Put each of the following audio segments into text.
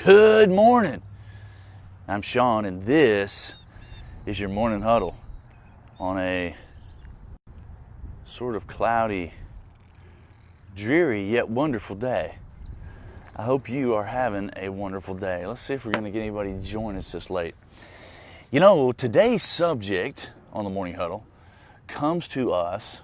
Good morning. I'm Sean, and this is your morning huddle on a sort of cloudy, dreary, yet wonderful day. I hope you are having a wonderful day. Let's see if we're going to get anybody to join us this late. You know, today's subject on the morning huddle comes to us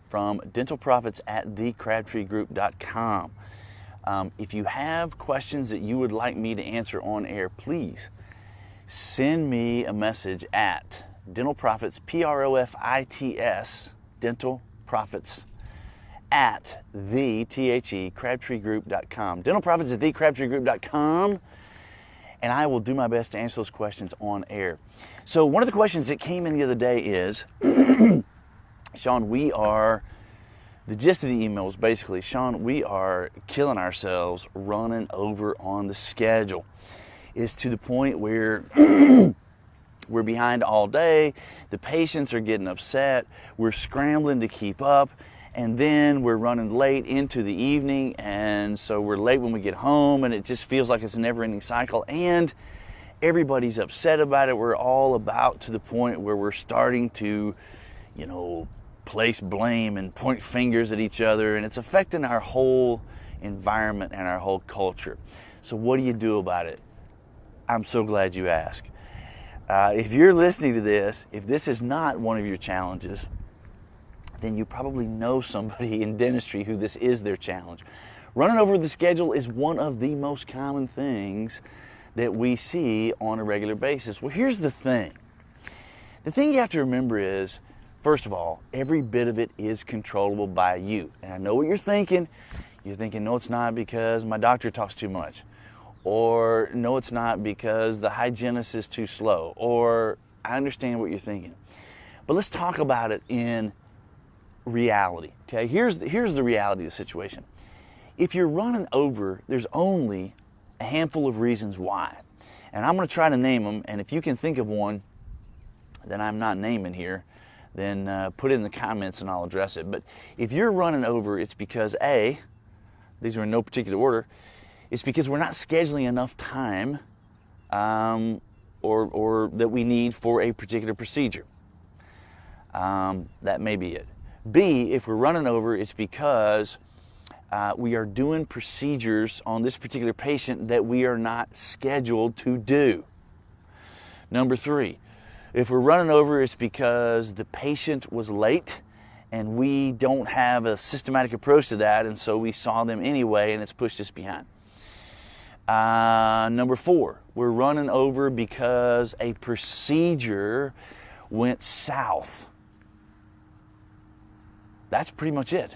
from dentalprofits at thecrabtreegroup.com. If you have questions that you would like me to answer on air, please send me a message at dentalprofits, P-R-O-F-I-T-S, dentalprofits at crabtreegroup.com. Dentalprofits at thecrabtreegroup.com, and I will do my best to answer those questions on air. So one of the questions that came in the other day is, Sean, the gist of the email is basically, Sean, we are killing ourselves running over on the schedule. It's to the point where we're behind all day, the patients are getting upset, we're scrambling to keep up, and then we're running late into the evening, and so we're late when we get home, and it just feels like it's a never-ending cycle, and everybody's upset about it. We're all about to the point where we're starting to, place blame and point fingers at each other, and it's affecting our whole environment and our whole culture. So what do you do about it? I'm so glad you asked. If you're listening to this, if this is not one of your challenges, then you probably know somebody in dentistry who this is their challenge. Running over the schedule is one of the most common things that we see on a regular basis. Well, here's the thing. The thing you have to remember is, first of all, every bit of it is controllable by you. And I know what you're thinking. You're thinking, no, it's not because my doctor talks too much. Or, no, it's not because the hygienist is too slow. Or, I understand what you're thinking. But let's talk about it in reality, okay? Here's the reality of the situation. If you're running over, there's only a handful of reasons why. And I'm going to try to name them, and if you can think of one that I'm not naming here, then put it in the comments and I'll address it. But if you're running over, it's because A, these are in no particular order, it's because we're not scheduling enough time or that we need for a particular procedure. That may be it. B, if we're running over, it's because we are doing procedures on this particular patient that we are not scheduled to do. Number 3, if we're running over, it's because the patient was late and we don't have a systematic approach to that, and so we saw them anyway and it's pushed us behind. Number 4, we're running over because a procedure went south. That's pretty much it.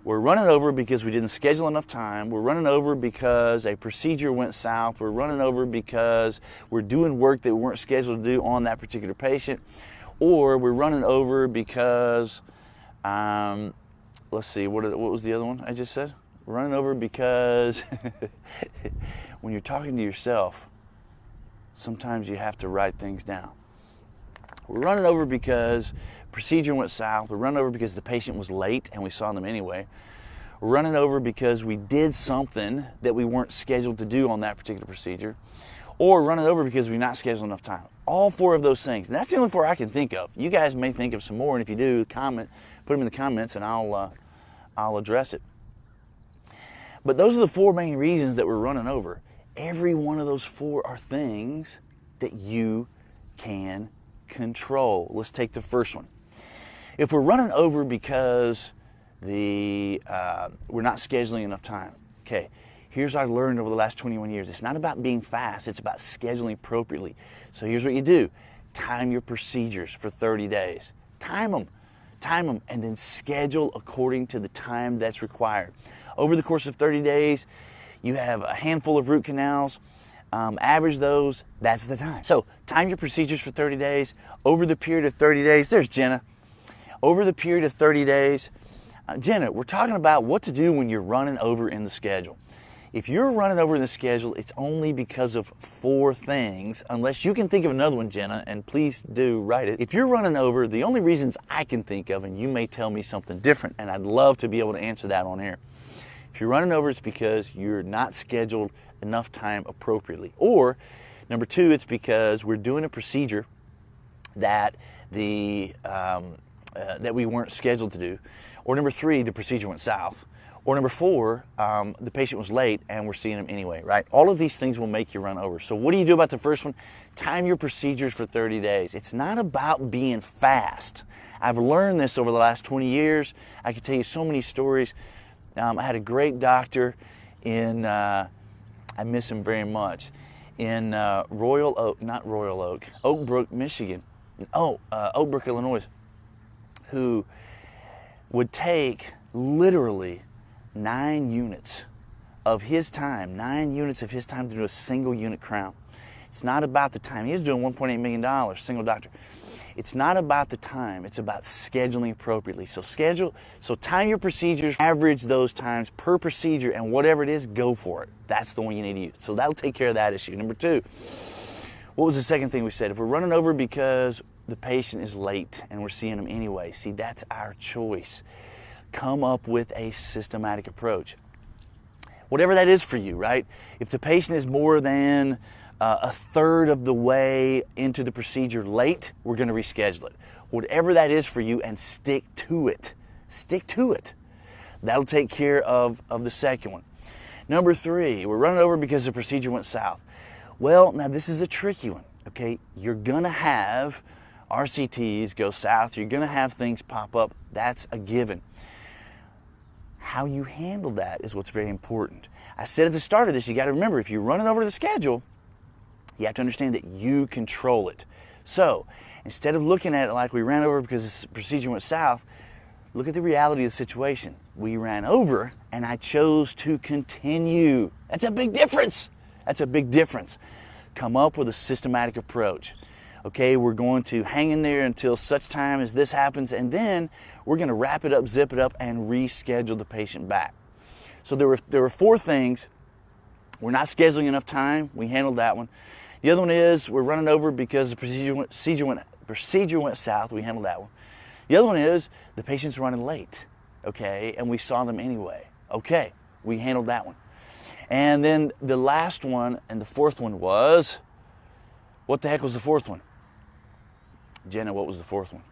We're running over because we didn't schedule enough time. We're running over because a procedure went south. We're running over because we're doing work that we weren't scheduled to do on that particular patient. Or we're running over because, let's see, what was the other one I just said? We're running over because when you're talking to yourself, sometimes you have to write things down. We're running over because procedure went south. We're running over because the patient was late and we saw them anyway. We're running over because we did something that we weren't scheduled to do on that particular procedure. Or we're running over because we've not scheduled enough time. All 4 of those things. And that's the only 4 I can think of. You guys may think of some more, and if you do, comment, put them in the comments and I'll address it. But those are the 4 main reasons that we're running over. Every one of those 4 are things that you can control. Let's take the first one. If we're running over because we're not scheduling enough time, okay, here's what I've learned over the last 21 years. It's not about being fast, it's about scheduling appropriately. So here's what you do. Time your procedures for 30 days. Time them, and then schedule according to the time that's required. Over the course of 30 days, you have a handful of root canals. Average those, that's the time. So time your procedures for 30 days. Over the period of 30 days, there's Jenna. Over the period of 30 days, Jenna, we're talking about what to do when you're running over in the schedule. If you're running over in the schedule, it's only because of 4 things, unless you can think of another one, Jenna, and please do write it. If you're running over, the only reasons I can think of, and you may tell me something different, and I'd love to be able to answer that on air. If you're running over, it's because you're not scheduled enough time appropriately. Or number two, it's because we're doing a procedure that that we weren't scheduled to do. Or number three, the procedure went south. Or number four, the patient was late and we're seeing them anyway, right? All of these things will make you run over. So what do you do about the first one? Time your procedures for 30 days. It's not about being fast. I've learned this over the last 20 years. I could tell you so many stories. I had a great doctor in, I miss him very much, in Oak Brook, Michigan. Oak Brook, Illinois, who would take literally 9 units of his time to do a single unit crown. It's not about the time. He was doing $1.8 million, single doctor. It's not about the time, it's about scheduling appropriately. So time your procedures, average those times per procedure, and whatever it is, go for it. That's the one you need to use. So that'll take care of that issue. Number two, what was the second thing we said? If we're running over because the patient is late and we're seeing them anyway, see, that's our choice. Come up with a systematic approach. Whatever that is for you, right? If the patient is more than a third of the way into the procedure late, we're going to reschedule it. Whatever that is for you, and stick to it. Stick to it. That'll take care of the second one. Number three, we're running over because the procedure went south. Well, now this is a tricky one, okay? You're going to have RCTs go south. You're going to have things pop up. That's a given. How you handle that is what's very important. I said at the start of this, you got to remember, if you're running over the schedule, you have to understand that you control it. So instead of looking at it like we ran over because the procedure went south, look at the reality of the situation. We ran over and I chose to continue. That's a big difference. That's a big difference. Come up with a systematic approach. Okay, we're going to hang in there until such time as this happens, and then we're going to wrap it up, zip it up, and reschedule the patient back. So there were 4 things. We're not scheduling enough time. We handled that one. The other one is we're running over because the procedure went south. We handled that one. The other one is the patient's running late, okay, and we saw them anyway. Okay, we handled that one. And then the last one and the fourth one was, what the heck was the fourth one? Jenna, what was the fourth one?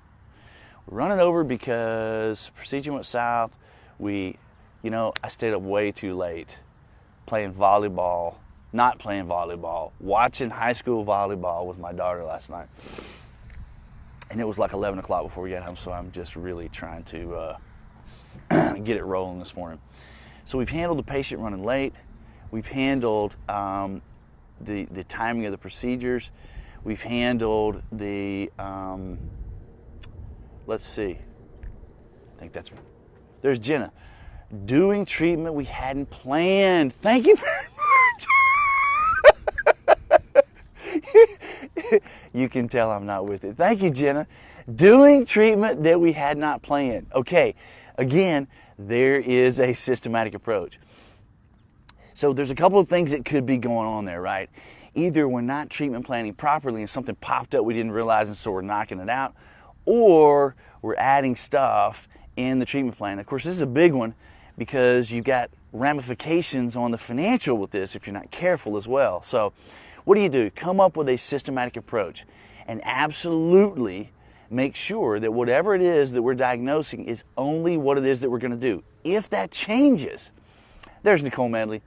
We're running over because the procedure went south. I stayed up way too late playing volleyball, not playing volleyball, watching high school volleyball with my daughter last night. And it was like 11 o'clock before we got home, so I'm just really trying to get it rolling this morning. So we've handled the patient running late. We've handled the timing of the procedures. We've handled the, let's see, I think there's Jenna. Doing treatment we hadn't planned. Thank you very much. You can tell I'm not with it. Thank you, Jenna. Doing treatment that we had not planned. Okay, again, there is a systematic approach. So there's a couple of things that could be going on there, right? Either we're not treatment planning properly and something popped up we didn't realize, and so we're knocking it out, or we're adding stuff in the treatment plan. Of course, this is a big one because you've got ramifications on the financial with this if you're not careful as well. So what do? Come up with a systematic approach and absolutely make sure that whatever it is that we're diagnosing is only what it is that we're going to do. If that changes, there's Nicole Medley.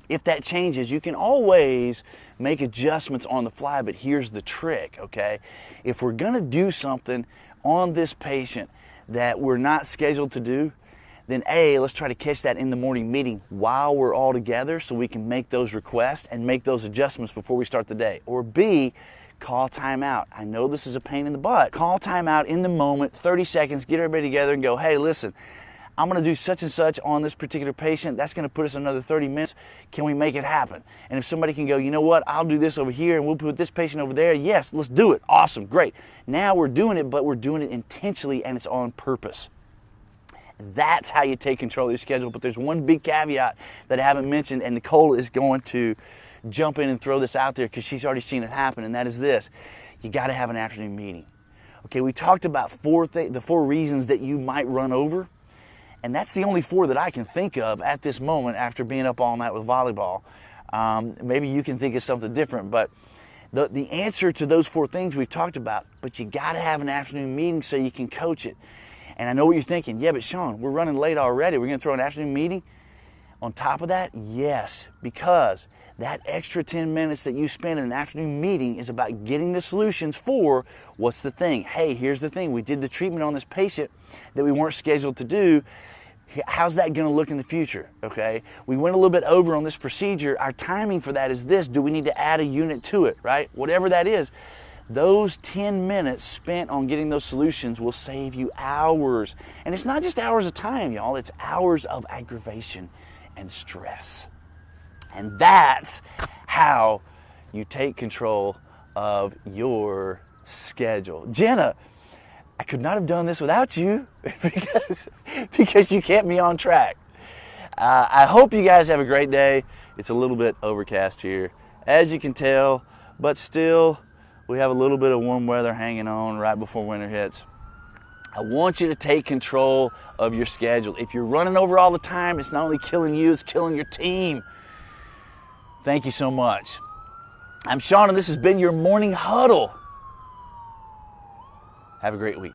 If that changes, you can always make adjustments on the fly, but here's the trick, okay? If we're going to do something on this patient that we're not scheduled to do, then A, let's try to catch that in the morning meeting while we're all together so we can make those requests and make those adjustments before we start the day. Or B, call timeout. I know this is a pain in the butt. Call timeout in the moment, 30 seconds, get everybody together and go, hey, listen, I'm going to do such and such on this particular patient. That's going to put us another 30 minutes. Can we make it happen? And if somebody can go, you know what, I'll do this over here and we'll put this patient over there. Yes, let's do it. Awesome, great. Now we're doing it, but we're doing it intentionally and it's on purpose. That's how you take control of your schedule. But there's one big caveat that I haven't mentioned, and Nicole is going to jump in and throw this out there because she's already seen it happen, and that is this. You got to have an afternoon meeting. Okay, we talked about the four reasons that you might run over. And that's the only 4 that I can think of at this moment after being up all night with volleyball. Maybe you can think of something different, but the answer to those 4 things we've talked about, but you got to have an afternoon meeting so you can coach it. And I know what you're thinking. Yeah, but Sean, we're running late already. We're going to throw an afternoon meeting on top of that? Yes, because that extra 10 minutes that you spend in an afternoon meeting is about getting the solutions for what's the thing. Hey, here's the thing. We did the treatment on this patient that we weren't scheduled to do. How's that going to look in the future? Okay, we went a little bit over on this procedure. Our timing for that is this. Do we need to add a unit to it, right? Whatever that is, those 10 minutes spent on getting those solutions will save you hours. And it's not just hours of time, y'all. It's hours of aggravation and stress. And that's how you take control of your schedule. Jenna, I could not have done this without you because you kept me on track. I hope you guys have a great day. It's a little bit overcast here, as you can tell, but still we have a little bit of warm weather hanging on right before winter hits. I want you to take control of your schedule. If you're running over all the time, it's not only killing you, it's killing your team. Thank you so much. I'm Sean, and this has been your Morning Huddle. Have a great week.